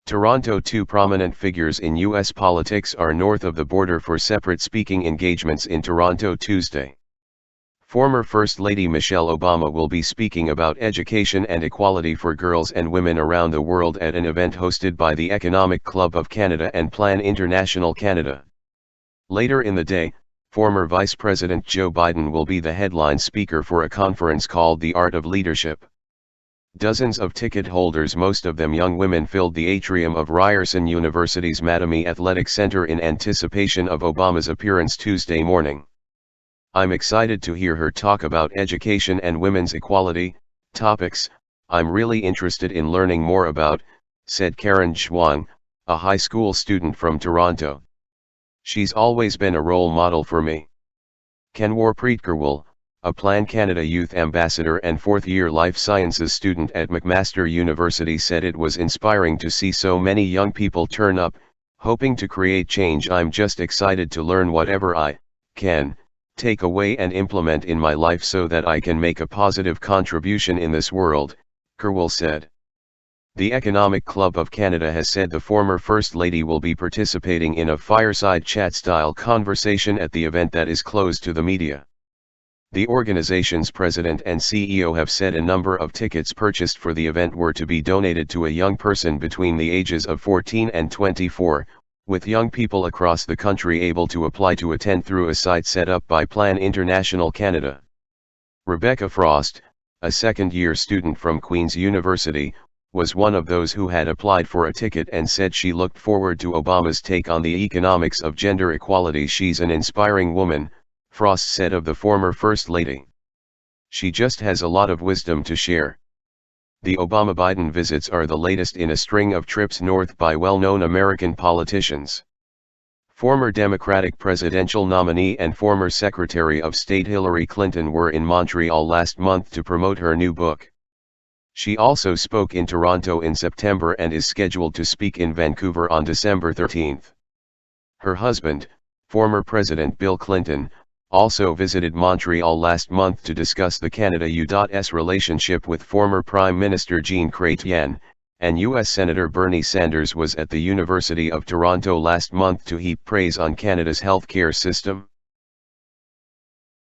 Toronto. Two prominent figures in U.S. politics are north of the border for separate speaking engagements in Toronto Tuesday. Former First Lady Michelle Obama will be speaking about education and equality for girls and women around the world at an event hosted by the Economic Club of Canada and Plan International Canada. Later in the day, former Vice President Joe Biden will be the headline speaker for a conference called The Art of Leadership. Dozens of ticket holders, most of them young women, filled the atrium of Ryerson University's Mattamy Athletic Center in anticipation of Obama's appearance Tuesday morning. "I'm excited to hear her talk about education and women's equality, topics I'm really interested in learning more about," said Karen Zhuang, a high school student from Toronto. "She's always been a role model for me." Kanwarpreet Gurwal, a Plan Canada Youth Ambassador and fourth-year Life Sciences student at McMaster University, said it was inspiring to see so many young people turn up, hoping to create change. "I'm just excited to learn whatever I can take away and implement in my life so that I can make a positive contribution in this world," Gurwal said. The Economic Club of Canada has said the former First Lady will be participating in a fireside chat-style conversation at the event that is closed to the media. The organization's president and CEO have said a number of tickets purchased for the event were to be donated to a young person between the ages of 14 and 24, with young people across the country able to apply to attend through a site set up by Plan International Canada. Rebecca Frost, a second-year student from Queen's University, was one of those who had applied for a ticket and said she looked forward to Obama's take on the economics of gender equality. "She's an inspiring woman," Frost said of the former First Lady. "She just has a lot of wisdom to share." The Obama-Biden visits are the latest in a string of trips north by well-known American politicians. Former Democratic presidential nominee and former Secretary of State Hillary Clinton were in Montreal last month to promote her new book. She also spoke in Toronto in September and is scheduled to speak in Vancouver on December 13. Her husband, former President Bill Clinton, also visited Montreal last month to discuss the Canada-U.S. relationship with former Prime Minister Jean Chrétien, and U.S. Senator Bernie Sanders was at the University of Toronto last month to heap praise on Canada's healthcare system.